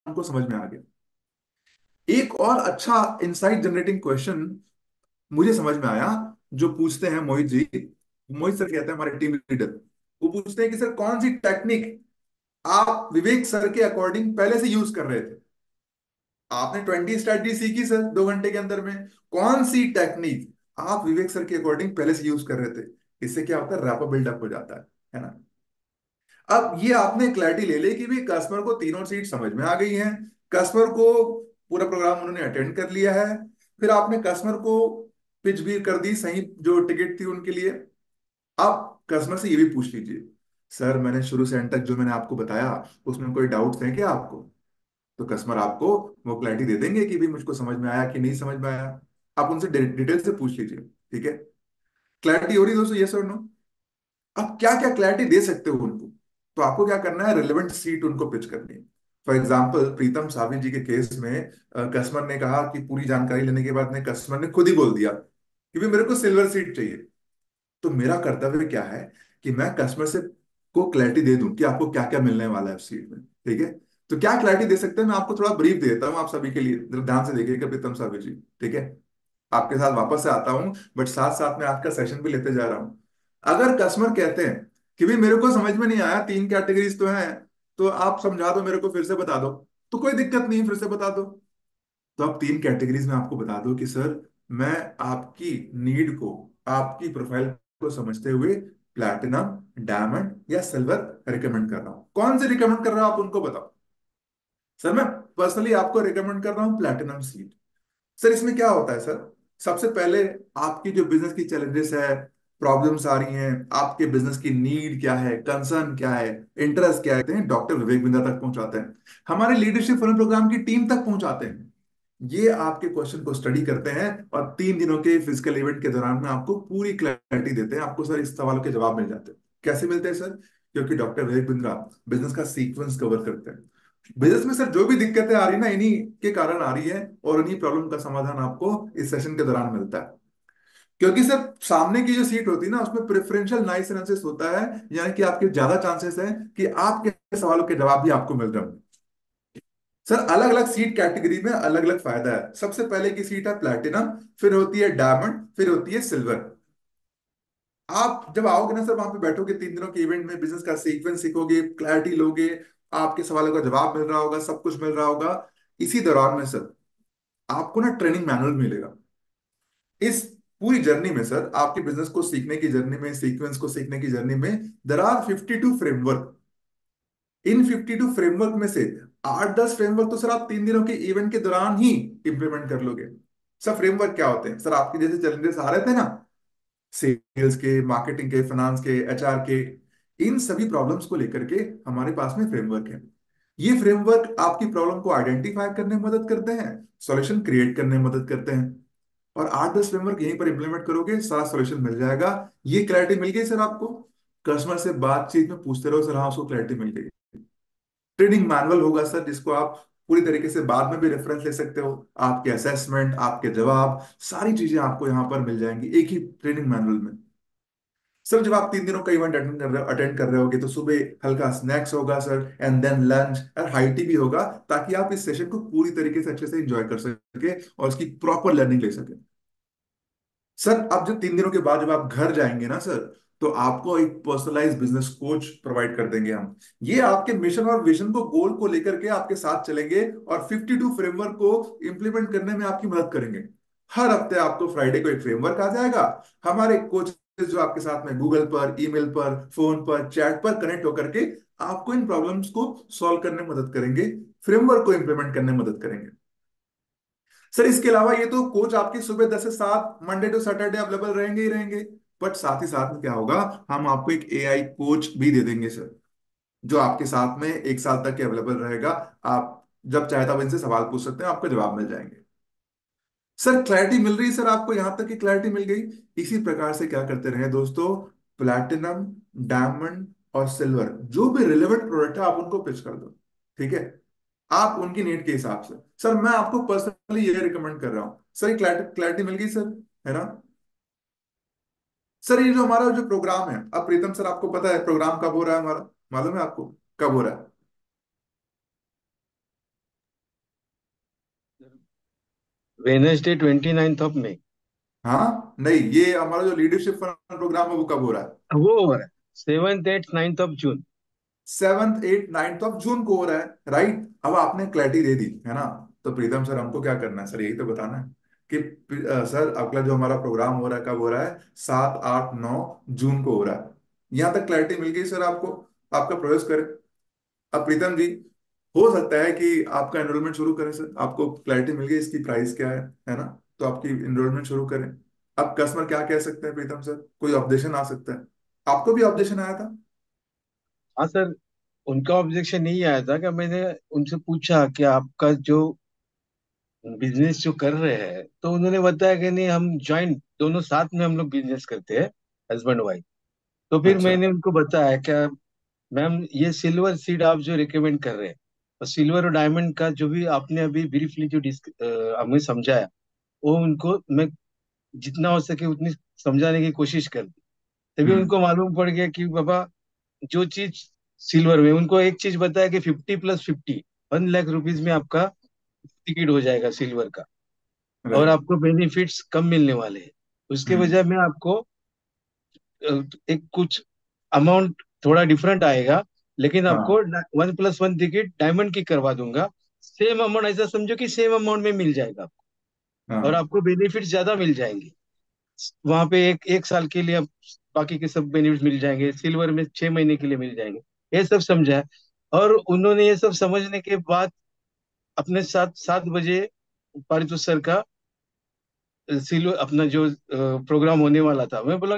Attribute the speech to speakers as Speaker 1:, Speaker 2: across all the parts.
Speaker 1: हमको समझ में आ गया। एक और अच्छा इंसाइट जनरेटिंग क्वेश्चन मुझे समझ में आया, जो पूछते हैं मोहित जी। मोहित सर कहते हैं हमारे टीम लीडर, वो पूछते हैं कि सर कौन सी टेक्निक आप विवेक सर के अकॉर्डिंग पहले से यूज कर रहे थे। आपने 20 स्ट्रैटेजी सीखी सर 2 घंटे के अंदर में, कौन सी टेक्निक आप विवेक सर के अकॉर्डिंग पहले से यूज कर रहे थे। इससे क्या होता है, रैपो बिल्डअप हो जाता है ना। अब ये आपने क्लैरिटी ले ली कि भी कस्टमर को तीनों सीट समझ में आ गई हैं, कस्टमर को पूरा प्रोग्राम उन्होंने अटेंड कर लिया है, फिर आपने कस्टमर को पिच भी कर दी सही जो टिकट थी उनके लिए। अब कस्टमर से ये भी पूछ लीजिए, सर मैंने शुरू से एंड तक जो मैंने आपको बताया उसमें कोई डाउट्स हैं क्या आपको। तो कस्टमर आपको वो क्लैरिटी दे देंगे कि भी मुझको समझ में आया कि नहीं समझ में आया। आप उनसे डिटेल से पूछ लीजिए। ठीक है, क्लैरिटी हो रही है दोस्तों, यस और नो। अब क्या क्या क्लैरिटी दे सकते हो उनको, तो आपको क्या करना है, रिलेवेंट सीट उनको पिच करनी है। फॉर एग्जाम्पल प्रीतम सावी जी के केस में कस्टमर ने कहा कि पूरी जानकारी लेने के बाद ने कस्टमर ने खुद ही बोल दिया कि भी मेरे को सिल्वर सीट चाहिए। तो मेरा कर्तव्य क्या है कि मैं कस्टमर से को क्लैरिटी दे दूं कि आपको क्या क्या मिलने वाला है उस सीट में। ठीक है, तो क्या क्लैरिटी दे सकते हैं, मैं आपको थोड़ा ब्रीफ देता हूं आप सभी के लिए, जरा ध्यान से देखिएगा प्रीतम सावी जी। ठीक है, आपके साथ वापस से आता हूं, बट साथ साथ में आज का सेशन भी लेते जा रहा हूं। अगर कस्टमर कहते हैं कि भाई मेरे को समझ में नहीं आया, 3 कैटेगरीज तो हैं, तो आप समझा दो मेरे को, फिर से बता दो, तो कोई दिक्कत नहीं, फिर से बता दो। तो आप 3 कैटेगरीज में आपको बता दो कि सर मैं आपकी नीड को, आपकी प्रोफाइल को समझते हुए प्लैटिनम, डायमंड या सिल्वर रिकमेंड कर रहा हूं। कौन से रिकमेंड कर रहा हूं आप उनको बताओ। सर मैं पर्सनली आपको रिकमेंड कर रहा हूं प्लैटिनम सीट। सर इसमें क्या होता है सर, सबसे पहले आपकी जो बिजनेस की चैलेंजेस है, प्रॉब्लम्स आ रही हैं, आपके बिजनेस की नीड क्या है, कंसर्न क्या है, इंटरेस्ट क्या है, डॉक्टर विवेक बिंद्रा तक पहुंचाते हैं, हमारे लीडरशिप फुनल प्रोग्राम की टीम तक पहुंचाते हैं। ये आपके क्वेश्चन को स्टडी करते हैं और 3 दिनों के फिजिकल इवेंट के दौरान में आपको पूरी क्लैरिटी देते हैं। आपको सर इस सवालों के जवाब मिल जाते हैं। कैसे मिलते हैं सर, क्योंकि डॉक्टर विवेक बिंद्रा बिजनेस का सीक्वेंस कवर करते हैं। बिजनेस में सर जो भी दिक्कतें आ रही है ना, इन्हीं के कारण आ रही है, और इन्हीं प्रॉब्लम का समाधान आपको इस सेशन के दौरान मिलता है। क्योंकि सर सामने की जो सीट होती है ना, उसमें प्रेफरेंशियल नाइस एनालिसिस होता है, यानी कि आपके ज्यादा चांसेस है कि आपके सवालों के जवाब भी आपको मिल रहे होंगे। सर अलग अलग सीट कैटेगरी में अलग अलग फायदा है। सबसे पहले की सीट है प्लैटिनम, फिर होती है डायमंड, फिर होती है सिल्वर। आप जब आओगे ना सर, वहां पे बैठोगे 3 दिनों के इवेंट में, बिजनेस का सीक्वेंस सीखोगे, क्लैरिटी लोगे, आपके सवालों का जवाब मिल रहा होगा, सब कुछ मिल रहा होगा। इसी दौरान में सर आपको ना ट्रेनिंग मैनुअल मिलेगा। इस पूरी जर्नी में सर, आपके बिजनेस को सीखने की जर्नी में, सीक्वेंस को सीखने की जर्नी में, देर आर 52 फ्रेमवर्क। इन 52 फ्रेमवर्क में से 8-10 फ्रेमवर्क तो सर आप 3 दिनों के इवेंट के दौरान ही इंप्लीमेंट कर लोगे। सर फ्रेमवर्क क्या होते हैं, सर आपके जैसे चैलेंजेस आ रहे थे ना, सेल्स के, मार्केटिंग के, फाइनेंस के, एचआर के, इन सभी प्रॉब्लम्स को लेकर के हमारे पास में फ्रेमवर्क है। ये फ्रेमवर्क आपकी प्रॉब्लम को आइडेंटिफाई करने में मदद करते हैं, सॉल्यूशन क्रिएट करने में मदद करते हैं, और 8-10 फ्रेमवर्क यहीं पर इंप्लीमेंट करोगे, सारा सॉल्यूशन मिल जाएगा। ये क्लैरिटी मिल गई सर आपको। कस्टमर से बातचीत में पूछते रहो, सर हाँ उसको क्लैरिटी मिल गई। ट्रेनिंग मैनुअल होगा सर, जिसको आप पूरी तरीके से बाद में भी रेफरेंस ले सकते हो। आपके असेसमेंट, आपके जवाब, सारी चीजें आपको यहाँ पर मिल जाएंगी एक ही ट्रेनिंग मैनुअल में। सर जब आप 3 दिनों का इवेंट अटेंड कर रहे होगे, तो सुबह हल्का स्नैक्स होगा सर, एंड देन लंच और हाई टी भी होगा, ताकि आप इस सेशन को पूरी तरीके से अच्छे से एंजॉय कर सके और उसकी प्रॉपर लर्निंग ले सके। सर अब जब 3 दिनों के बाद जब आप घर जाएंगे ना सर, तो आपको एक पर्सनलाइज बिजनेस कोच प्रोवाइड कर देंगे हम। ये आपके मिशन और विजन को, गोल को लेकर के आपके साथ चलेंगे और 52 फ्रेमवर्क को इंप्लीमेंट करने में आपकी मदद करेंगे। हर हफ्ते आपको फ्राइडे को एक फ्रेमवर्क आ जाएगा। हमारे कोच जो आपके साथ में गूगल पर, ईमेल पर, फोन पर, चैट पर कनेक्ट होकर के आपको इन प्रॉब्लम्स को सॉल्व करने में मदद करेंगे, फ्रेमवर्क को इंप्लीमेंट करने में मदद करेंगे। सर इसके अलावा ये तो कोच आपकी सुबह 10 से 7 मंडे टू सैटरडे अवेलेबल रहेंगे ही रहेंगे, बट साथ ही साथ में क्या होगा, हम आपको एक एआई कोच भी दे देंगे सर, जो आपके साथ में 1 साल तक के अवेलेबल रहेगा। आप जब चाहे तब इनसे सवाल पूछ सकते हैं, आपको जवाब मिल जाएंगे। सर क्लैरिटी मिल रही है सर आपको, यहां तक की क्लैरिटी मिल गई। इसी प्रकार से क्या करते रहे दोस्तों, प्लैटिनम, डायमंड और सिल्वर जो भी रिलेवेंट प्रोडक्ट है आप उनको पिच कर दो। ठीक है, आप उनकी नीड के हिसाब से। सर मैं आपको पर्सनली ये रिकमेंड कर रहा हूँ सर, क्लैरिटी क्लैरिटी मिल गई सर, है ना। सर ये जो हमारा जो प्रोग्राम है, अब प्रीतम सर आपको पता है प्रोग्राम कब हो रहा है हमारा, मालूम है आपको कब हो रहा है।
Speaker 2: वेनसडे 29 मई।
Speaker 1: हाँ नहीं, ये हमारा जो लीडरशिप प्रोग्राम है वो कब हो रहा है?
Speaker 2: वो हो रहा है 7th 8th 9th जून।
Speaker 1: 7th 8th 9th जून को हो रहा है, राइट। अब आपने क्लैरिटी दे दी है ना। तो प्रीतम सर, हमको क्या करना है सर, यही तो बताना है कि सर अगला जो हमारा प्रोग्राम हो रहा है कब हो रहा है? 7 8 9 जून को हो रहा है। यहां तक क्लैरिटी मिल गई सर आपको? आपका प्रवेश करें। अब प्रीतम जी, हो सकता है कि आपका एनरोलमेंट शुरू करें सर। आपको क्लैरिटी मिल गई इसकी प्राइस क्या है ना? तो आपकी एनरोलमेंट शुरू करें। अब कस्टमर क्या कह सकते हैं प्रीतम सर? कोई ऑब्जेक्शन आ सकता है? आपको भी ऑब्जेक्शन आया था?
Speaker 2: हाँ सर, उनका ऑब्जेक्शन नहीं आया था कि मैंने उनसे पूछा कि आपका जो बिजनेस जो कर रहे हैं, तो उन्होंने बताया कि नहीं, हम ज्वाइंट दोनों साथ में हम लोग बिजनेस करते हैं, हस्बैंड वाइफ। तो फिर
Speaker 1: अच्छा।
Speaker 2: मैंने उनको बताया क्या, मैम ये सिल्वर सीड आप जो रिकमेंड कर रहे हैं, और सिल्वर और डायमंड का जो भी आपने अभी ब्रीफली जो हमें समझाया, वो उनको मैं जितना हो सके उतनी समझाने की कोशिश कर दी। तभी
Speaker 1: हम्म।
Speaker 2: उनको मालूम पड़ गया कि बाबा, जो चीज सिल्वर में उनको एक चीज बताया कि 50 + 50, 1 लाख रुपीज में आपका टिकट हो जाएगा सिल्वर का, और
Speaker 1: राइट।
Speaker 2: आपको बेनिफिट्स कम मिलने वाले हैं। उसके
Speaker 1: हम्म।
Speaker 2: बजाय मैं आपको एक कुछ अमाउंट थोड़ा डिफरेंट आएगा, लेकिन आपको
Speaker 1: हाँ
Speaker 2: 1 + 1 टिकट डायमंड की करवा दूंगा। सेम अमाउंट, ऐसा समझो कि सेम अमाउंट में मिल जाएगा आपको, और
Speaker 1: हाँ।
Speaker 2: आपको बेनिफिट ज्यादा मिल जाएंगे। वहां पे एक एक साल के लिए आप बाकी के सब बेनिफिट मिल जाएंगे, सिल्वर में 6 महीने के लिए मिल जाएंगे। ये सब समझा है। और उन्होंने ये सब समझने के बाद अपने साथ 7 बजे पारितोष सर का सिल्वर अपना जो प्रोग्राम होने वाला था, मैं बोला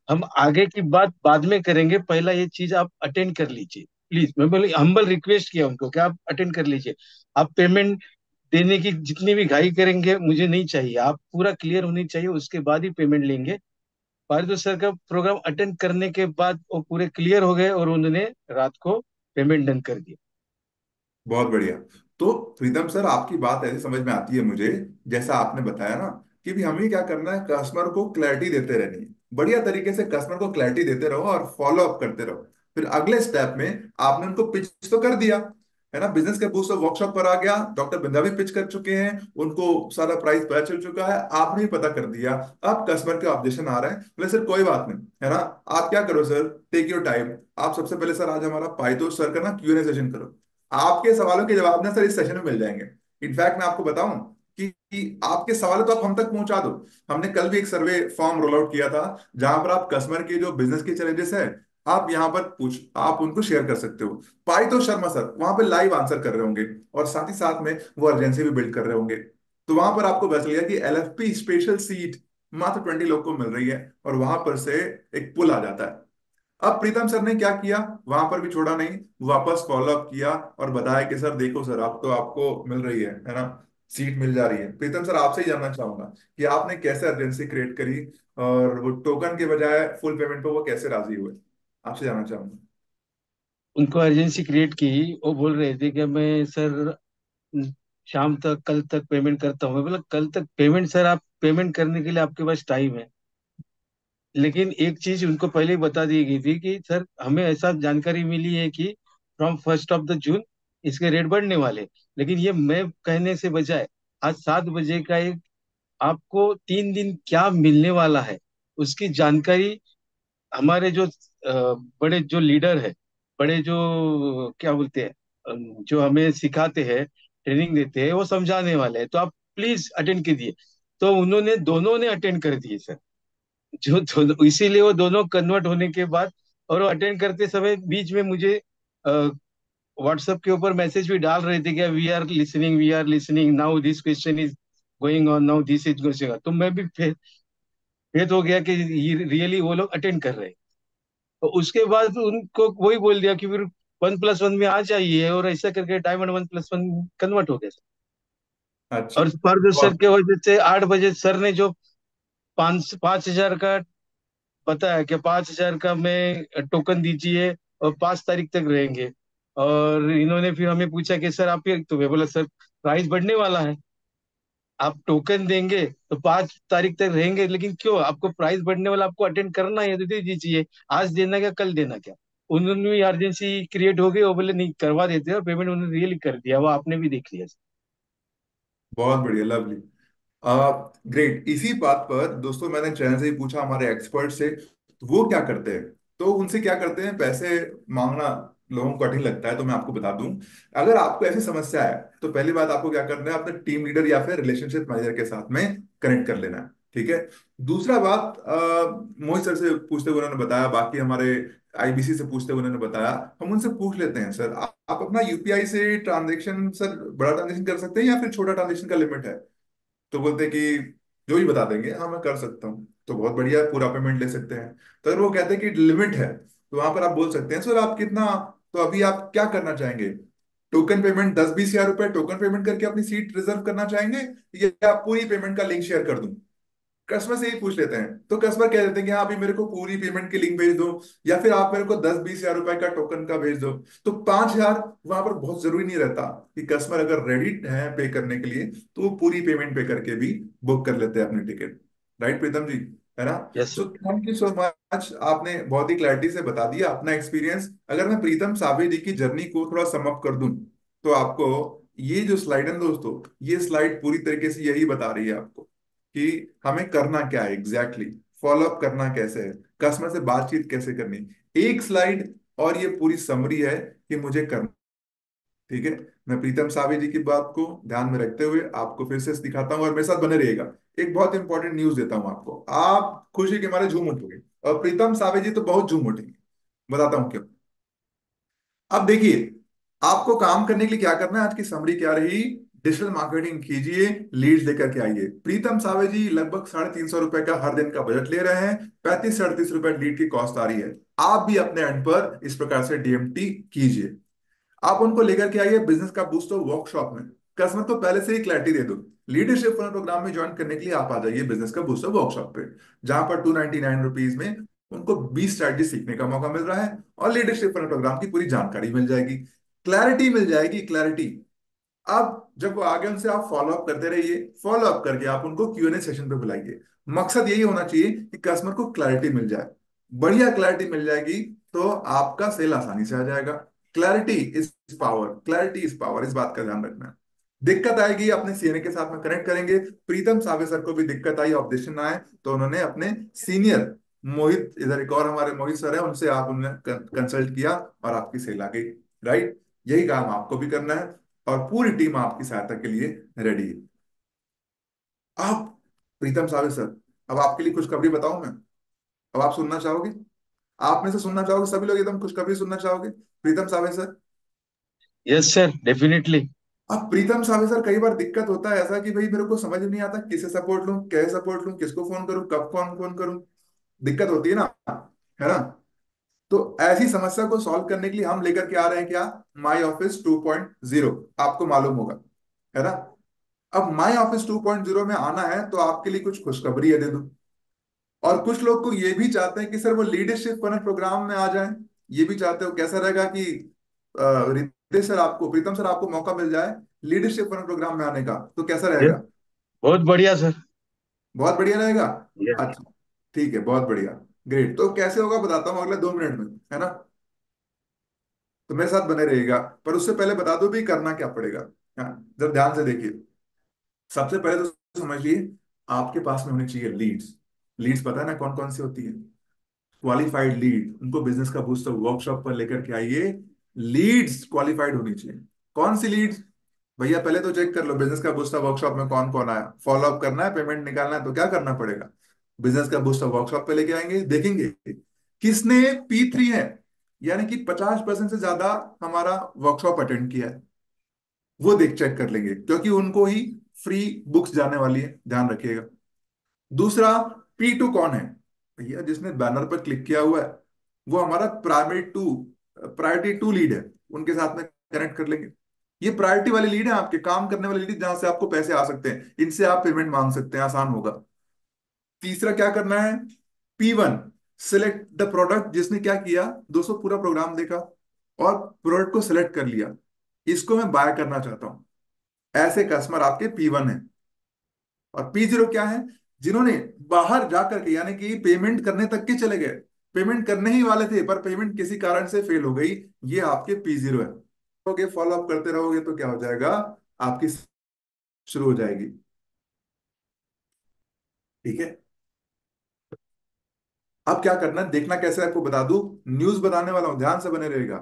Speaker 2: हम आगे की बात बाद में करेंगे, पहला ये चीज आप अटेंड कर लीजिए प्लीज। मैं बोले हम्बल रिक्वेस्ट किया उनको कि आप अटेंड कर लीजिए। आप पेमेंट देने की जितनी भी घाई करेंगे मुझे नहीं चाहिए, आप पूरा क्लियर होनी चाहिए, उसके बाद ही पेमेंट लेंगे। पारितोष सर का प्रोग्राम अटेंड करने के बाद वो पूरे क्लियर हो गए, और उन्होंने रात को पेमेंट डन कर दिया।
Speaker 1: बहुत बढ़िया। तो प्रीतम सर, आपकी बात ऐसे समझ में आती है मुझे, जैसा आपने बताया ना, कि भी हमें क्या करना है, कस्टमर को क्लैरिटी देते रहनी है। बढ़िया तरीके से कस्टमर को क्लैरिटी देते रहो और फॉलो अप करते रहो। फिर अगले स्टेप में आपने उनको पिच तो कर दिया है ना, बिजनेस के बूस्ट वर्कशॉप पर आ गया, डॉक्टर बिंदा भी पिच कर चुके हैं, उनको सारा प्राइस पता चल चुका है, आपने भी पता कर दिया। अब कस्टमर के ऑब्जेक्शन आ रहे हैं, बोले सर कोई बात नहीं है ना। आप क्या करो सर, टेक योर टाइम। आप सबसे पहले सर आज हमारा पाइथो सर का ना Q&A सेशन करो। आपके सवालों के जवाब ना सर इस सेशन में मिल जाएंगे। इनफैक्ट मैं आपको बताऊं कि आपके सवाल तो आप हम तक पहुंचा दो। हमने कल भी एक सर्वे फॉर्म रोल आउट किया था, जहां पर आप कस्टमर के जो बिजनेस के चैलेंजेस है, आप यहां पर पूछ आप उनको शेयर कर सकते हो। पाइतो शर्मा सर वहां पर लाइव आंसर कर रहे होंगे, और साथ ही साथ में वो अर्जेंसी भी बिल्ड कर रहे होंगे। तो वहां पर आपको पता चलेगा कि LFP स्पेशल सीट मात्र 20 लोग को मिल रही है, और वहां पर से एक पुल आ जाता है। अब प्रीतम सर ने क्या किया, वहां पर भी छोड़ा नहीं, वापस फॉलो अप किया और बताया कि सर देखो सर, आप तो आपको मिल रही है ना, सीट मिल जा रही है। प्रीतम सर, आपसे ही जानना चाहूंगा कि आपने कैसे अर्जेंसी क्रिएट करी, और वो टोकन के बजाय फुल पेमेंट पे वो कैसे राजी हुए? आपसे जानना चाहूंगा।
Speaker 2: उनको अर्जेंसी क्रिएट की, वो बोल रहे थे कि मैं सर शाम तक, कल तक पेमेंट करता हूँ। मैं बोला कल तक पेमेंट सर, आप पेमेंट करने के लिए आपके पास टाइम है, लेकिन एक चीज उनको पहले ही बता दी गई थी कि सर हमें ऐसा जानकारी मिली है कि फ्रॉम 1 ऑफ द जून इसके रेट बढ़ने वाले। लेकिन ये मैं कहने से बजाय आज 7 बजे का एक आपको 3 दिन क्या मिलने वाला है उसकी जानकारी हमारे जो बड़े जो लीडर है, बड़े जो क्या बोलते हैं, जो हमें सिखाते हैं, ट्रेनिंग देते हैं, वो समझाने वाले हैं, तो आप प्लीज अटेंड कीजिए। तो उन्होंने दोनों ने अटेंड कर दिए सर। इसीलिए वो दोनों कन्वर्ट होने के बाद, और वो अटेंड करते समय बीच में मुझे व्हाट्सएप के ऊपर मैसेज भी डाल रहे थे कि we are listening now, this question is going on now, this is going. तो मैं भी फेथ हो गया कि रियली वो लोग अटेंड कर रहे हैं। तो उसके बाद उनको वही बोल दिया कि फिर 1 + 1 में आ जाइए, और ऐसा करके डायमंड 1 + 1 कन्वर्ट हो गया।
Speaker 1: अच्छा।
Speaker 2: और पर सर
Speaker 1: बहुत।
Speaker 2: के वजह से 8 बजे सर ने जो 5,000 का पता है कि 5,000 का मैं टोकन दीजिए, और 5 तारीख तक रहेंगे। और इन्होंने फिर हमें पूछा कि सर आप ये, तो मैं बोला सर प्राइस बढ़ने वाला है, आप टोकन देंगे तो 5 तारीख तक रहेंगे, लेकिन क्यों आपको प्राइस बढ़ने वाला, आपको अटेंड करना है तो दे दीजिए, आज देना क्या कल देना क्या। उन्होंने भी अर्जेंसी क्रिएट हो गई, वो बोले नहीं करवा देते, और पेमेंट उन्होंने रियली कर दिया, वो आपने भी देख लिया।
Speaker 1: बहुत बढ़िया, लवली। ग्रेट। इसी बात पर दोस्तों मैंने चैन से ही पूछा हमारे एक्सपर्ट से, तो वो क्या करते हैं। तो उनसे क्या करते हैं, पैसे मांगना लोगों को कठिन लगता है, तो मैं आपको बता दूं, अगर आपको ऐसी समस्या है तो पहली बात आपको क्या करना है, अपने टीम लीडर या फिर रिलेशनशिप मैनेजर के साथ में कनेक्ट कर लेना है। ठीक है। दूसरा बात, मोहित सर से पूछते हुए उन्होंने बताया, बाकी हमारे आईबीसी से पूछते हुए उन्होंने बताया, हम उनसे पूछ लेते हैं, सर आप अपना यूपीआई से ट्रांजेक्शन, सर बड़ा ट्रांजेक्शन कर सकते हैं या फिर छोटा ट्रांजेक्शन का लिमिट है। तो बोलते हैं कि जो ही बता देंगे, हाँ मैं कर सकता हूँ, तो बहुत बढ़िया है, पूरा पेमेंट ले सकते हैं। तो अगर वो कहते हैं कि लिमिट है, तो वहां पर आप बोल सकते हैं, सर आप कितना, तो अभी आप क्या करना चाहेंगे, टोकन पेमेंट 10-20 हजार रुपए टोकन पेमेंट करके अपनी सीट रिजर्व करना चाहेंगे, या आप पूरी पेमेंट का लिंक शेयर कर दूं। कस्टमर से ही पूछ लेते हैं, तो कस्टमर कह देते हैं कि हाँ अभी मेरे को पूरी पेमेंट की लिंक भेज दो, या फिर आप मेरे को 10-20 हजार रुपए का टोकन का भेज दो। तो 5 हजार वहां पर बहुत जरूरी नहीं रहता, कि कस्टमर अगर रेडी है पे करने के लिए, तो वो पूरी पेमेंट पे करके भी बुक कर लेते हैं अपनी टिकट। राइट प्रीतम जी, है ना।
Speaker 2: Yes
Speaker 1: so
Speaker 2: sir.
Speaker 1: Thank you so much, आपने बहुत ही क्लैरिटी से बता दिया अपना एक्सपीरियंस। अगर मैं प्रीतम सावे जी की जर्नी को थोड़ा समअप कर दूं, तो आपको ये जो स्लाइड है ना दोस्तों, ये स्लाइड पूरी तरीके से यही बता रही है आपको कि हमें करना क्या है एग्जैक्टली, फॉलो अप करना कैसे है, कस्टमर से बातचीत कैसे करनी। एक स्लाइड और ये पूरी समरी है कि मुझे करना। ठीक है। मैं प्रीतम सावे जी की बात को ध्यान में रखते हुए आपको फिर से दिखाता हूँ, और मेरे साथ बने रहिएगा। एक बहुत इंपॉर्टेंट न्यूज देता हूँ आपको, आप खुशी के मारे झूम उठोगे, और प्रीतम सावे जी तो बहुत झूम उठेंगे। बताता हूँ क्यों। अब देखिए, आपको काम करने के लिए क्या करना है, आज की समरी क्या रही, डिजिटल मार्केटिंग कीजिए, लीड्स लेकर के आइए। प्रीतम सावे जी लगभग 350 रुपए का हर दिन का बजट ले रहे हैं, 35 से 38 रुपए लीड की कॉस्ट आ रही है। आप भी अपने एंड पर इस प्रकार से डीएमटी कीजिए। आप उनको लेकर के आइए बिजनेस का बूस्टर वर्कशॉप में, कस्टमर को पहले से ही क्लैरिटी दे दो। लीडरशिप फुनल प्रोग्राम में ज्वाइन करने के लिए आप आ जाइए बिजनेस का बूस्टर वर्कशॉप पे, जहां पर 299 रुपीज में उनको 20 स्ट्रैटेजी सीखने का मौका मिल रहा है, और लीडरशिप फुनल प्रोग्राम की पूरी जानकारी मिल जाएगी, क्लैरिटी मिल जाएगी, क्लैरिटी। अब जब वो आगे उनसे आप फॉलो अप करते रहिए, फॉलो अप करके आप उनको क्यूएनए सेशन पे बुलाइए। मकसद यही होना चाहिए कि कस्टमर को क्लैरिटी मिल जाए, बढ़िया क्लैरिटी मिल जाएगी, तो आपका सेल आसानी से आ जाएगा। Clarity is power, clarity is power, इस बात का ध्यान रखना है। दिक्कत आएगी अपने सीनियर के साथ में कनेक्ट करेंगे। प्रीतम सावे सर को भी दिक्कत आई, ऑब्जेक्शन आए, तो उन्होंने अपने सीनियर मोहित, इधर एक और हमारे मोहित सर है, उनसे आप उन्हें कंसल्ट किया, और आपकी सेल आ गई। राइट। यही काम आपको भी करना है, और पूरी टीम आपकी सहायता के लिए रेडी है। अब प्रीतम सावे सर, अब आपके लिए खुशखबरी बताऊं मैं, अब आप सुनना चाहोगे, आप में से सुनना चाहोगे, सभी लोग एकदम खुशखबरी सुनना चाहोगे, प्रीतम Save sir.
Speaker 2: Yes sir, definitely.
Speaker 1: अब प्रीतम सावे सर, कई बार दिक्कत होता है ऐसा कि भाई मेरे को समझ नहीं आता किसे सपोर्ट लूं, कैसे सपोर्ट लूं, किसको फोन करूं, कब कौन फोन करूं, दिक्कत होती है ना, है ना। तो ऐसी समस्या को सॉल्व करने के लिए हम लेकर के आ रहे हैं क्या, माई ऑफिस 2.0। आपको मालूम होगा, है ना। अब माई ऑफिस 2.0 में आना है, तो आपके लिए कुछ खुशखबरी है दे दूं। और कुछ लोग को ये भी चाहते हैं कि सर वो लीडरशिप फनल प्रोग्राम में आ जाएं, ये भी चाहते हो। कैसा रहेगा कि रितेश सर आपको, प्रीतम सर आपको मौका मिल जाए लीडरशिप फनल प्रोग्राम में आने का, तो कैसा
Speaker 2: यस,
Speaker 1: रहेगा।
Speaker 2: बहुत बढ़िया सर।
Speaker 1: बहुत बढ़िया रहेगा।
Speaker 2: यस।
Speaker 1: अच्छा, ठीक है, बहुत बढ़िया। ग्रेट। तो कैसे होगा बताता हूँ अगले 2 मिनट में, है ना। तो मेरे साथ बने रहिएगा, पर उससे पहले बता दो भी करना क्या पड़ेगा। हाँ, जरा ध्यान से देखिए। सबसे पहले तो समझिए, आपके पास में होनी चाहिए लीड्स। लीड्स पता है ना कौन कौन सी होती है, क्वालिफाइड लीड, उनको बिजनेस का बूस्टर वर्कशॉप पर लेकर के आइए। लीड्स क्वालिफाइड होनी चाहिए। कौन सी लीड्स, भैया पहले तो चेक कर लो बिजनेस का बूस्टर वर्कशॉप में कौन कौन आया, फॉलो अप करना है, पेमेंट निकालना है, तो क्या करना पड़ेगा, बिजनेस का बूस्टर वर्कशॉप पे लेके आएंगे, देखेंगे किसने P3 है, यानी कि 50% से ज्यादा हमारा वर्कशॉप अटेंड किया है, वो देख चेक कर लेंगे, क्योंकि उनको ही फ्री बुक्स जाने वाली है, ध्यान रखिएगा। दूसरा, P2 कौन है, भैया जिसने बैनर पर क्लिक किया हुआ है, वो हमारा प्रायोरिटी 2 लीड है, उनके साथ में कनेक्ट कर लेंगे। ये प्रायोरिटी वाले लीड है, आपके काम करने वाले लीड, जहां से आपको पैसे आ सकते हैं, इनसे आप पेमेंट मांग सकते हैं, आसान होगा। तीसरा क्या करना है, P1, सिलेक्ट द प्रोडक्ट, जिसने क्या किया, दोस्तों पूरा प्रोग्राम देखा और प्रोडक्ट को सिलेक्ट कर लिया, इसको मैं बाय करना चाहता हूं, ऐसे कस्टमर आपके P1 है। और P0 क्या है, जिन्होंने बाहर जाकर के, यानी कि पेमेंट करने तक के चले गए, पेमेंट करने ही वाले थे पर पेमेंट किसी कारण से फेल हो गई, ये आपके P0 है। ओके, फॉलो अप करते रहोगे तो क्या हो जाएगा, आपकी शुरू हो जाएगी। ठीक है। अब क्या करना है, देखना कैसे है आपको बता दूं। न्यूज बताने वाला हूं, ध्यान से बने रहेगा।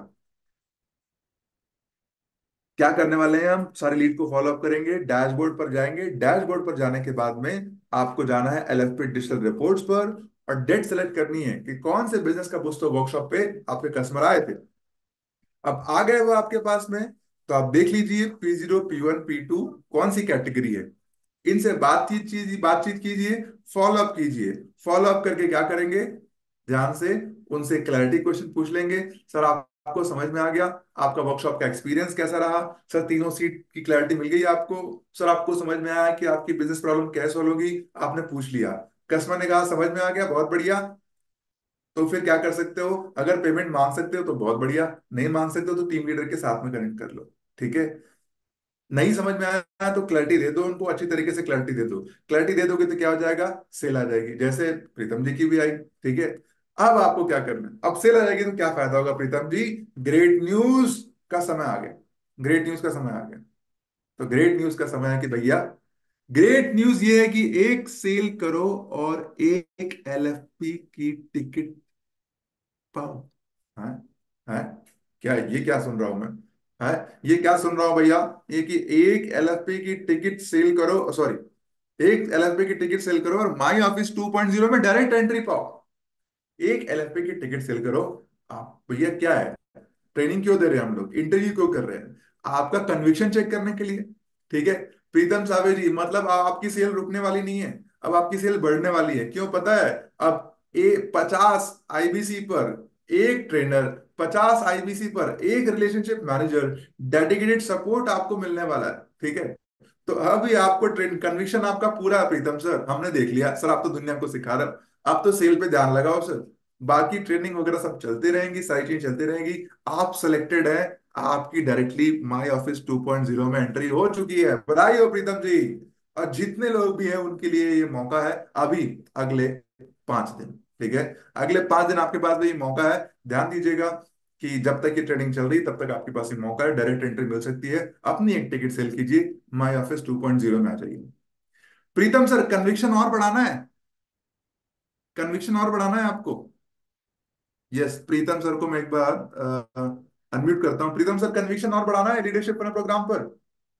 Speaker 1: क्या करने वाले हैं, हम सारे लीड को फॉलो अप करेंगे, डैशबोर्ड पर जाएंगे। डैशबोर्ड पर जाने के बाद में आपको जाना है एलएफपी डिजिटल रिपोर्ट्स पर, और डेट सेलेक्ट करनी है कि कौन से बिजनेस का बूस्टर वर्कशॉप पे आपके कस्टमर आए थे। अब आ गए वो आपके पास में, तो आप देख लीजिए P0 P1 P2 कौन सी कैटेगरी है। इनसे बातचीत कीजिए, फॉलो अप कीजिए। फॉलो अप करके क्या करेंगे, ध्यान से उनसे क्लैरिटी क्वेश्चन पूछ लेंगे। सर आपको समझ में आ गया, आपका वर्कशॉप का एक्सपीरियंस कैसा रहा। सर तीनों सीट की क्लैरिटी मिल गई आपको। सर आपको समझ में आया कि आपकी बिजनेस प्रॉब्लम कैसे सॉल्व होगी। आपने पूछ लिया, कस्टमर ने कहा समझ में आ गया, बहुत बढ़िया। तो फिर क्या कर सकते हो, अगर पेमेंट मांग सकते हो तो बहुत बढ़िया, नहीं मांग सकते हो तो टीम लीडर के साथ में कनेक्ट कर लो। ठीक है। नहीं समझ में आया तो क्लैरिटी दे दो उनको, अच्छी तरीके से क्लैरिटी दे दो। क्लैरिटी दे दोगे तो क्या हो जाएगा, सेल आ जाएगी, जैसे प्रीतम जी की भी आई। ठीक है। अब आपको क्या करना है, अब सेल आ जाएगी तो क्या फायदा होगा प्रीतम जी, ग्रेट न्यूज का समय आ गया। ग्रेट न्यूज का समय आ गया। तो ग्रेट न्यूज का समय है कि भैया, ग्रेट न्यूज ये है कि एक सेल करो और एक एलएफपी की टिकट पाओ। है, है, क्या ये क्या सुन रहा हूं मैं, है, ये क्या सुन रहा हूं भैया, ये कि एक एलएफपी की टिकट सेल करो, सॉरी, एक एलएफपी की टिकट सेल करो और माई ऑफिस 2.0 में डायरेक्ट एंट्री पाओ। एक एलएफपी की टिकट सेल करो। आप भैया क्या है, ट्रेनिंग क्यों दे रहे हैं हम लोग, इंटरव्यू क्यों कर रहे हैं, आपका कन्विक्शन चेक करने के लिए। ठीक है। प्रीतम सावे जी, मतलब आपकी सेल रुकने वाली नहीं है, अब आपकी सेल बढ़ने वाली है, क्यों पता है। अब 50 आईबीसी पर एक ट्रेनर, 50 आईबीसी पर एक रिलेशनशिप मैनेजर, डेडिकेटेड सपोर्ट आपको मिलने वाला है। ठीक है। तो अभी आपको ट्रेन कन्विक्शन आपका पूरा है प्रीतम सर, हमने देख लिया सर, आप तो दुनिया को सिखा रहे हो, आप तो सेल पे ध्यान लगाओ सर। बाकी ट्रेनिंग वगैरह सब चलते रहेंगी, सारी चीजें चलती रहेंगी। आप सिलेक्टेड है, आपकी डायरेक्टली माई ऑफिस 2.0 में एंट्री हो चुकी है, बधाई हो प्रीतम जी। और जितने लोग भी हैं उनके लिए ये मौका है अभी, अगले 5 दिन। ठीक है। अगले 5 दिन आपके पास भी ये मौका है। ध्यान दीजिएगा कि जब तक ये ट्रेनिंग चल रही तब तक आपके पास ये मौका है, डायरेक्ट एंट्री मिल सकती है। अपनी एक टिकट सेल कीजिए, माई ऑफिस 2.0 में आ जाइए। प्रीतम सर कन्विक्शन और बढ़ाना है, कन्विक्शन और बढ़ाना है आपको। यस, प्रीतम सर को मैं एक बार अनम्यूट करता हूं। प्रीतम सर कन्विक्शन और बढ़ाना है लीडरशिप प्रोग्राम पर।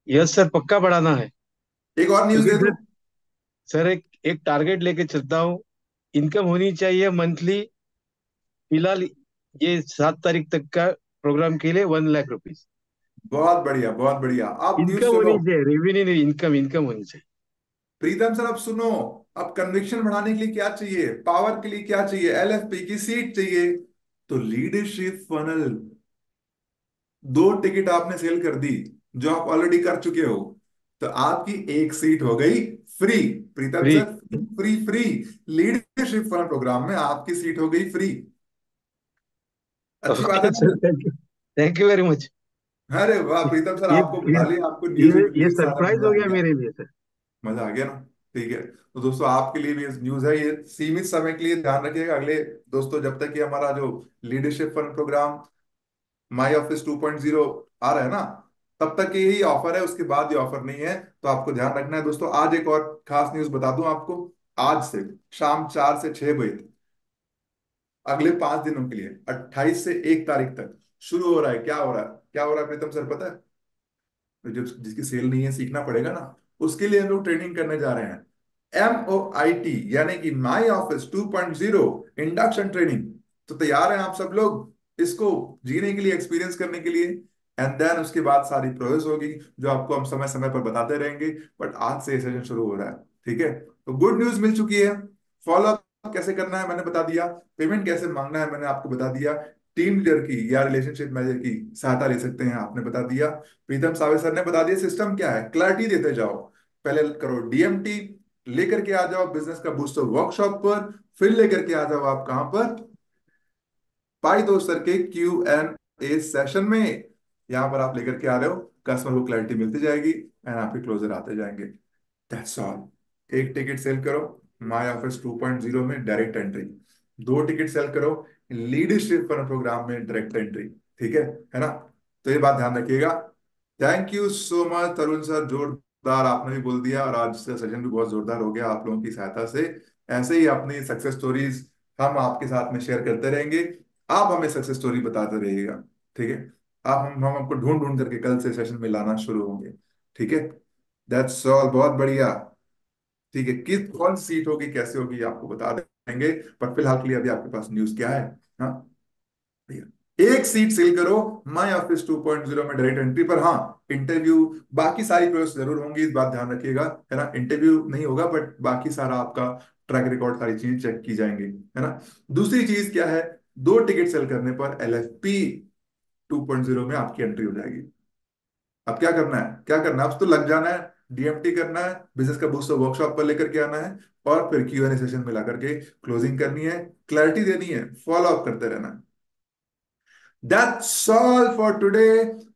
Speaker 2: यस सर, पक्का बढ़ाना है।
Speaker 1: एक और न्यूज
Speaker 2: क्योंकि
Speaker 1: दे दूं।
Speaker 2: सर, एक एक टारगेट लेके चलता हूँ। इनकम होनी चाहिए मंथली। फिलहाल ये 7 तारीख तक का प्रोग्राम के लिए 1 लाख रुपीज
Speaker 1: बहुत बढ़िया, बहुत बढ़िया, आप न्यूज
Speaker 2: इनकम
Speaker 1: सुनो।
Speaker 2: होनी चाहिए, रेवेन्यू नहीं, इनकम इनकम होनी चाहिए।
Speaker 1: प्रीतम सर अब सुनो, अब कन्विक्शन बढ़ाने के लिए क्या चाहिए, पावर के लिए क्या चाहिए, एलएफपी की सीट चाहिए। तो लीडरशिप फनल, 2 टिकट आपने सेल कर दी जो आप ऑलरेडी कर चुके हो, तो आपकी एक सीट हो गई free. Pritam
Speaker 2: free.
Speaker 1: Sir, free free, leadership funnel programme में आपकी सीट हो गई फ्री। अच्छी बात
Speaker 2: ओके
Speaker 1: है
Speaker 2: सर,
Speaker 1: ना।
Speaker 2: Thank you very much.
Speaker 1: अरे वाह प्रीतम सर,
Speaker 2: ये
Speaker 1: आपको
Speaker 2: ये
Speaker 1: बता लिया, आपको न्यूज भी मिल
Speaker 2: ये
Speaker 1: गई, सारा
Speaker 2: सरप्राइज
Speaker 1: मजा
Speaker 2: हो
Speaker 1: आ
Speaker 2: गया
Speaker 1: गया।
Speaker 2: मेरे लिए सर।
Speaker 1: मजा आ गया ना। ठीक है, तो दोस्तों आपके लिए भी न्यूज है, ये सीमित समय के लिए, ध्यान रखिएगा। अगले दोस्तों जब तक ये हमारा जो leadership fund programme my office 2.0 आ रहा है ना, तब तक यही ऑफर है, उसके बाद ये ऑफर नहीं है। तो आपको ध्यान रखना है दोस्तों। आज एक और खास न्यूज बता दूं आपको, आज से शाम 4 से 6 बजे तक, अगले 5 दिनों के लिए, 28 से 1 तारीख तक शुरू हो रहा है। क्या हो रहा है, क्या हो रहा है प्रीतम सर पता है। तो जो जिसकी सेल नहीं है, सीखना पड़ेगा ना, उसके लिए हम लोग ट्रेनिंग करने जा रहे हैं, MOIT, यानी कि माई ऑफिस 2.0 इंडक्शन ट्रेनिंग। तो तैयार हैं आप सब लोग इसको जीने के लिए, एक्सपीरियंस करने के लिए। एंड देन उसके बाद सारी प्रोसेस होगी जो आपको हम समय समय पर बताते रहेंगे। बट आज से सेशन शुरू हो रहा है। ठीक है। तो गुड न्यूज मिल चुकी है। फॉलो अप कैसे करना है मैंने बता दिया, पेमेंट कैसे मांगना है मैंने आपको बता दिया, टीम लीडर की या रिलेशनशिप मैनेजर की सहायता ले सकते हैं आपने बता दिया, प्रीतम सावे सर ने बता दिया सिस्टम क्या है, क्लैरिटी देते जाओ। पहले करो DMT, लेकर के आ जाओ बिजनेस का बूस्टर वर्कशॉप पर, फिर लेकर के आ जाओ आप कहां पर, पाई दोस्त सर के Q&A सेशन में। यहां पर आप लेकर के आ रहे हो, कस्टमर को क्लैरिटी मिलती जाएगी एंड आपके क्लोजर आते जाएंगे। That's all. एक टिकट सेल करो माई ऑफिस 2.0 में डायरेक्ट एंट्री, 2 टिकट सेल करो लीडरशिप प्रोग्राम में डायरेक्ट एंट्री। ठीक है ना। तो ये बात ध्यान रखिएगा। Thank you so much Tarun sir, जोर जोरदार आपने भी बोल दिया, और आज का सेशन भी बहुत जोरदार हो गया आप लोगों की सहायता से। ऐसे ही अपनी सक्सेस स्टोरीज हम आपके साथ में शेयर करते रहेंगे। आप हमें सक्सेस स्टोरी बताते रहिएगा। ठीक है। आप हम आपको ढूंढ ढूंढ करके कल से सेशन में लाना शुरू होंगे। ठीक है। दैट्स ऑल, बहुत बढ़िया। ठीक है, किस कौन सी सीट होगी कैसे होगी आपको बता देंगे। पर फिलहाल के लिए अभी आपके पास न्यूज क्या है? हाँ भैया, एक सीट सील करो माई ऑफिस 2.0 में डायरेक्ट एंट्री पर। हाँ, इंटरव्यू बाकी सारी प्रोसेस जरूर होंगी, इस बात ध्यान रखिएगा, है ना। इंटरव्यू नहीं होगा बट बाकी सारा आपका ट्रैक रिकॉर्ड सारी चीजें चेक की जाएंगी, है ना। दूसरी चीज क्या है, दो टिकट सेल करने पर LFP 2.0 में आपकी एंट्री हो जाएगी। अब क्या करना है, क्या करना है, अब तो लग जाना है, DMT करना है, बिजनेस का बूस्टर वर्कशॉप पर लेकर के आना है, और फिर Q&A सेशन में ला करके क्लोजिंग करनी है, क्लैरिटी देनी है, फॉलो अप करते रहना है। That's all for today.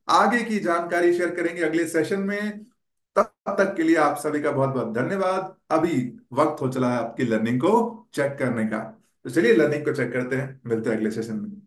Speaker 1: आगे की जानकारी शेयर करेंगे अगले सेशन में। तब तक के लिए आप सभी का बहुत बहुत धन्यवाद। अभी वक्त हो चला है आपकी लर्निंग को चेक करने का। तो चलिए लर्निंग को चेक करते हैं, मिलते हैं अगले सेशन में।